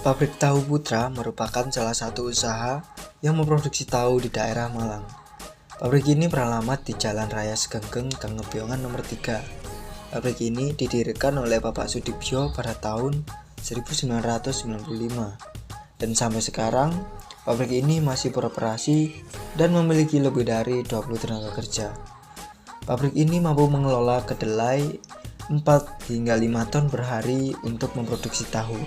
Pabrik Tahu Putra merupakan salah satu usaha yang memproduksi tahu di daerah Malang. Pabrik ini beralamat di Jalan Raya Segenggeng, Gangbiongan nomor 3. Pabrik ini didirikan oleh Bapak Sudibyo pada tahun 1995. Dan sampai sekarang, pabrik ini masih beroperasi dan memiliki lebih dari 20 tenaga kerja. Pabrik ini mampu mengelola kedelai 4 hingga 5 ton per hari untuk memproduksi tahu.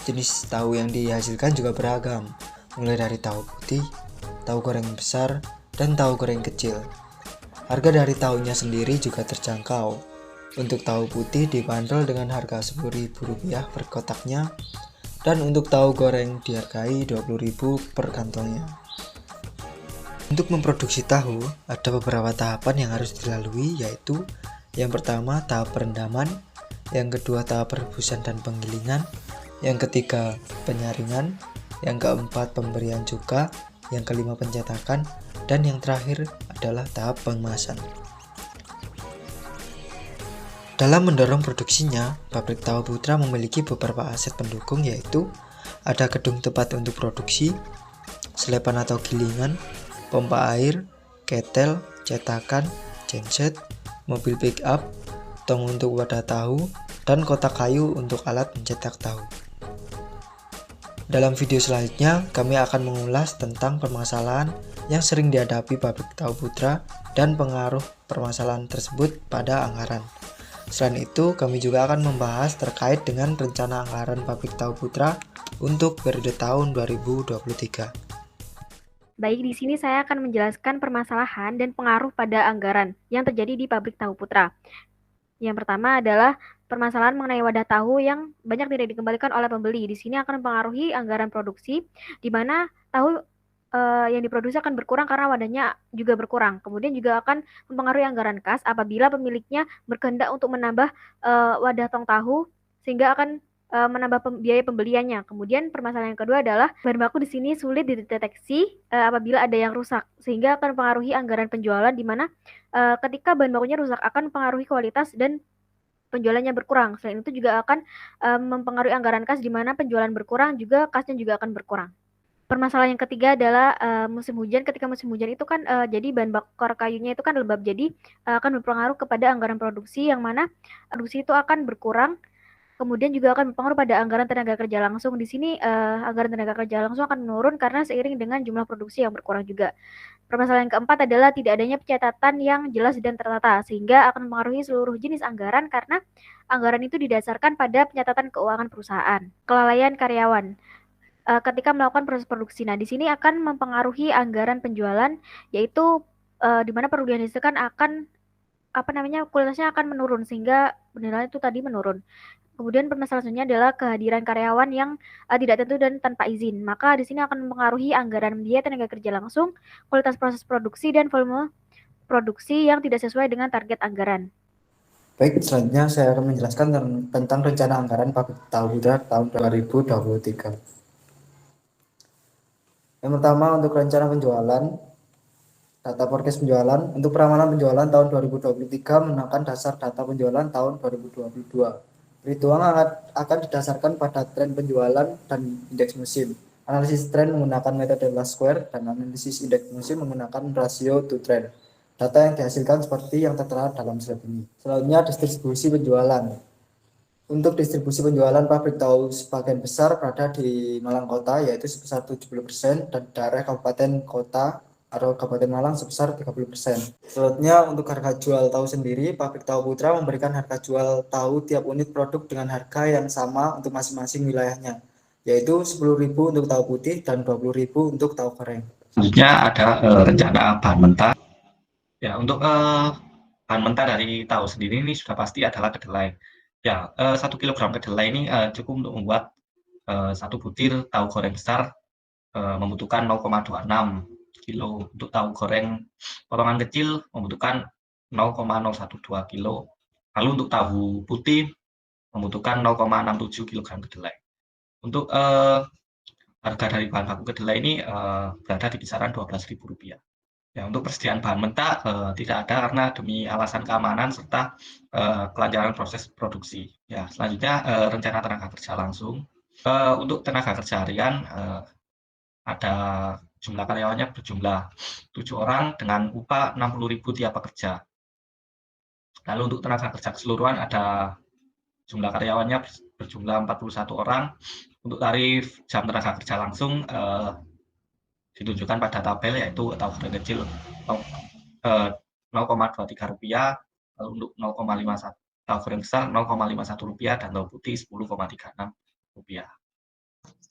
Jenis tahu yang dihasilkan juga beragam, mulai dari tahu putih, tahu goreng besar, dan tahu goreng kecil. Harga dari tahunya sendiri juga terjangkau. Untuk tahu putih dibanderol dengan harga Rp10.000 per kotaknya, dan untuk tahu goreng dihargai Rp20.000 per kantongnya. Untuk memproduksi tahu, ada beberapa tahapan yang harus dilalui, yaitu yang pertama tahap perendaman, yang kedua tahap perebusan dan penggilingan, yang ketiga penyaringan, yang keempat pemberian cuka, yang kelima pencetakan, dan yang terakhir adalah tahap pengemasan. Dalam mendorong produksinya, pabrik Tahu Putra memiliki beberapa aset pendukung, yaitu ada gedung tempat untuk produksi, selepan atau gilingan, pompa air, ketel, cetakan, genset, mobil pick up, tong untuk wadah tahu, dan kotak kayu untuk alat mencetak tahu. Dalam video selanjutnya, kami akan mengulas tentang permasalahan yang sering dihadapi pabrik Tahu Putra dan pengaruh permasalahan tersebut pada anggaran. Selain itu, kami juga akan membahas terkait dengan rencana anggaran pabrik Tahu Putra untuk periode tahun 2023. Baik, di sini saya akan menjelaskan permasalahan dan pengaruh pada anggaran yang terjadi di pabrik Tahu Putra. Yang pertama adalah permasalahan mengenai wadah tahu yang banyak tidak dikembalikan oleh pembeli. Di sini akan mempengaruhi anggaran produksi, di mana tahu yang diproduksi akan berkurang karena wadahnya juga berkurang. Kemudian juga akan mempengaruhi anggaran kas apabila pemiliknya berkehendak untuk menambah wadah tong tahu, sehingga akan menambah biaya pembeliannya. Kemudian permasalahan yang kedua adalah bahan baku di sini sulit dideteksi apabila ada yang rusak, sehingga akan mempengaruhi anggaran penjualan, di mana ketika bahan bakunya rusak akan mempengaruhi kualitas dan penjualannya berkurang. Selain itu juga akan mempengaruhi anggaran kas, di mana penjualan berkurang juga kasnya juga akan berkurang. Permasalahan yang ketiga adalah musim hujan. Ketika musim hujan itu kan jadi bahan bakar kayunya itu kan lembab, jadi akan berpengaruh kepada anggaran produksi, yang mana produksi itu akan berkurang. Kemudian juga akan berpengaruh pada anggaran tenaga kerja langsung. Di sini anggaran tenaga kerja langsung akan menurun karena seiring dengan jumlah produksi yang berkurang juga. Permasalahan yang keempat adalah tidak adanya pencatatan yang jelas dan tertata, sehingga akan mempengaruhi seluruh jenis anggaran karena anggaran itu didasarkan pada pencatatan keuangan perusahaan. Kelalaian karyawan ketika melakukan proses produksi. Nah, di sini akan mempengaruhi anggaran penjualan, yaitu di mana produk yang dihasilkan akan kualitasnya akan menurun, sehingga penilaian itu tadi menurun. Kemudian permasalahan selanjutnya adalah kehadiran karyawan yang tidak tentu dan tanpa izin. Maka di sini akan mempengaruhi anggaran biaya tenaga kerja langsung, kualitas proses produksi, dan volume produksi yang tidak sesuai dengan target anggaran. Baik, selanjutnya saya akan menjelaskan tentang rencana anggaran pabrik Tahu Putra tahun 2023. Yang pertama, untuk rencana penjualan, data forecast penjualan. Untuk peramalan penjualan tahun 2023 menggunakan dasar data penjualan tahun 2022. Perhitungan akan didasarkan pada tren penjualan dan indeks musim. Analisis tren menggunakan metode last square dan analisis indeks musim menggunakan rasio to trend. Data yang dihasilkan seperti yang tertera dalam slide ini. Selanjutnya, distribusi penjualan. Untuk distribusi penjualan pabrik tahu sebagian besar berada di Malang Kota, yaitu sebesar 70%, dan daerah kabupaten kota atau Kabupaten Malang sebesar 30%. Selanjutnya, untuk harga jual tahu sendiri, pabrik Tahu Putra memberikan harga jual tahu tiap unit produk dengan harga yang sama untuk masing-masing wilayahnya, yaitu Rp10.000 untuk tahu putih dan Rp20.000 untuk tahu goreng. Selanjutnya ada rencana bahan mentah. Ya, untuk bahan mentah dari tahu sendiri ini sudah pasti adalah kedelai. Ya, 1 kilogram kedelai ini cukup untuk membuat 1 butir tahu goreng besar, membutuhkan 0,26 kilo. Untuk tahu goreng potongan kecil membutuhkan 0,012 kilo. Lalu untuk tahu putih membutuhkan 0,67 kilogram kedelai. Untuk harga dari bahan baku kedelai ini berada di kisaran Rp12.000. Ya, untuk persediaan bahan mentah tidak ada karena demi alasan keamanan serta kelancaran proses produksi. Ya, selanjutnya rencana tenaga kerja langsung. Untuk tenaga kerja harian, ada jumlah karyawannya berjumlah 7 orang dengan upah 60.000 tiap pekerja. Lalu untuk tenaga kerja keseluruhan ada jumlah karyawannya berjumlah 41 orang. Untuk tarif jam tenaga kerja langsung ditunjukkan pada tabel, yaitu tahu goreng kecil 0,23 rupiah, lalu untuk 0,51 tahu goreng besar 0,51 rupiah, dan tahu putih 10,36 rupiah.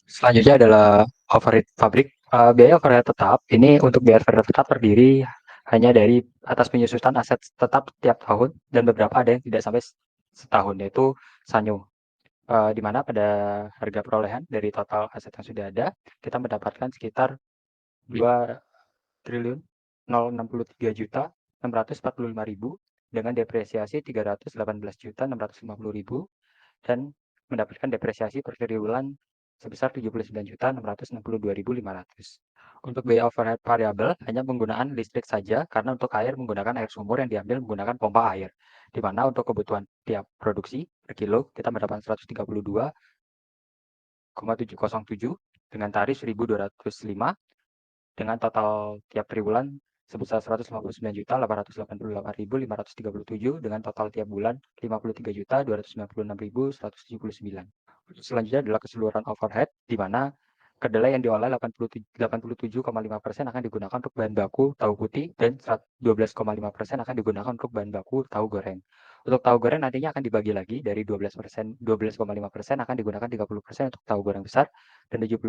Selanjutnya adalah overhead pabrik. Biaya overhead tetap, ini untuk biaya overhead tetap terdiri hanya dari atas penyusutan aset tetap tiap tahun, dan beberapa ada yang tidak sampai setahun, yaitu sanyo. Di mana pada harga perolehan dari total aset yang sudah ada, kita mendapatkan sekitar 2.063.645.000 dengan depresiasi 318.650.000 dan mendapatkan depresiasi per triwulan sebesar 79.662.500. Untuk biaya overhead variabel hanya penggunaan listrik saja, karena untuk air menggunakan air sumur yang diambil menggunakan pompa air, di mana untuk kebutuhan tiap produksi per kilo kita mendapatkan 132,707 dengan tarif 1.205 dengan total tiap triwulan sebesar 159.888.537 dengan total tiap bulan 53.296.179. Selanjutnya adalah keseluruhan overhead, di mana kedelai yang diolah 87,5% akan digunakan untuk bahan baku tahu putih dan 12,5% akan digunakan untuk bahan baku tahu goreng. Untuk tahu goreng nantinya akan dibagi lagi dari 12,5% akan digunakan 30% untuk tahu goreng besar dan 70%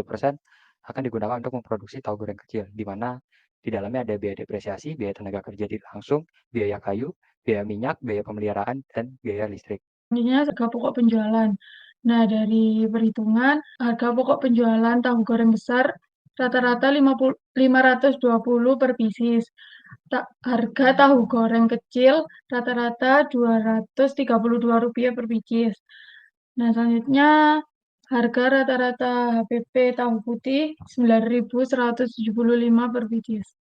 akan digunakan untuk memproduksi tahu goreng kecil, di mana di dalamnya ada biaya depresiasi, biaya tenaga kerja langsung, biaya kayu, biaya minyak, biaya pemeliharaan, dan biaya listrik. Selanjutnya harga pokok penjualan. Nah, dari perhitungan harga pokok penjualan tahu goreng besar rata-rata 520 per pieces. Harga tahu goreng kecil rata-rata Rp232 per pieces. Nah, selanjutnya harga rata-rata HPP tahu putih 9.175 per pieces.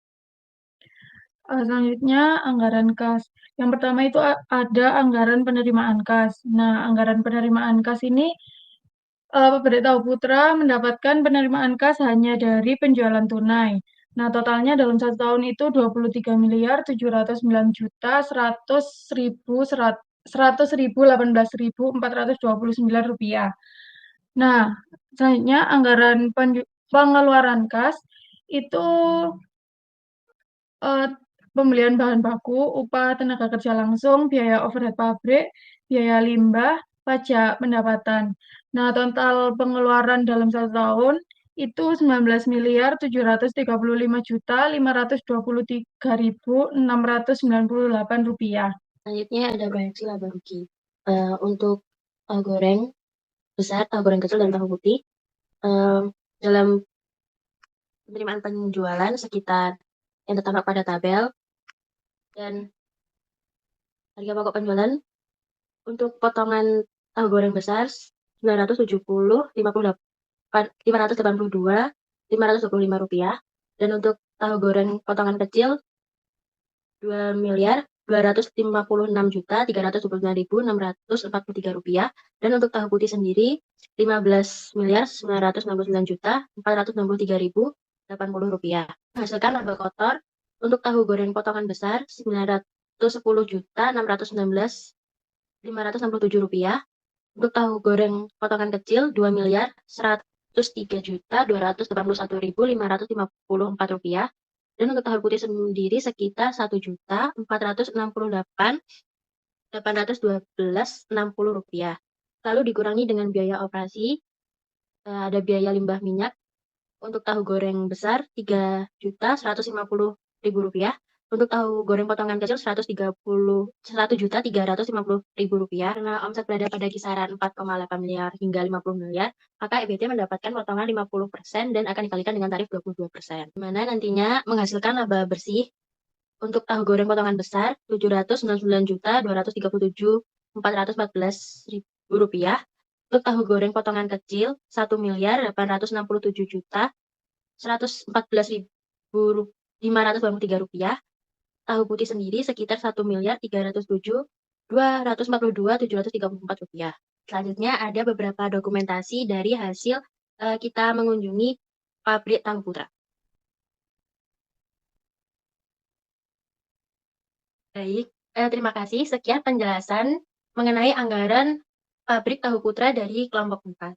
Selanjutnya anggaran kas. Yang pertama itu ada anggaran penerimaan kas. Nah, anggaran penerimaan kas ini Pabrik Tahu Putra mendapatkan penerimaan kas hanya dari penjualan tunai. Nah, totalnya dalam 1 tahun itu 23.709.100.018.429 rupiah. Nah, selanjutnya anggaran pengeluaran kas itu pembelian bahan baku, upah tenaga kerja langsung, biaya overhead pabrik, biaya limbah, pajak pendapatan. Nah, total pengeluaran dalam 1 tahun itu 19.735.523.698 rupiah. Selanjutnya ada proyeksi laba rugi. Untuk tahu goreng besar, tahu goreng kecil, dan tahu putih, dalam penerimaan penjualan sekitar yang tertangkap pada tabel, dan harga pokok penjualan untuk potongan tahu goreng besar 525 rupiah, dan untuk tahu goreng potongan kecil 2.256.329.643 rupiah, dan untuk tahu putih sendiri 15.999.463.080 rupiah. Menghasilkan laba kotor untuk tahu goreng potongan besar 910.619.567 rupiah, untuk tahu goreng potongan kecil 2.103.281.554 rupiah, dan untuk tahu putih sendiri sekitar 1.468.812.60 rupiah. Lalu dikurangi dengan biaya operasi, ada biaya limbah minyak untuk tahu goreng besar 3.150.000 rupiah, untuk tahu goreng potongan kecil 1.350.000 rupiah. Karena omset berada pada kisaran 4,8 miliar hingga 50 miliar, maka EBT mendapatkan potongan 50% dan akan dikalikan dengan tarif 22%. Di mana nantinya menghasilkan laba bersih untuk tahu goreng potongan besar 799.237.414 rupiah, untuk tahu goreng potongan kecil 1.867.114.523 rupiah, tahu putih sendiri sekitar 1.307.242.734 rupiah. Selanjutnya ada beberapa dokumentasi dari hasil kita mengunjungi pabrik Tahu Putra. Baik, terima kasih. Sekian penjelasan mengenai anggaran pabrik Tahu Putra dari kelompok 4.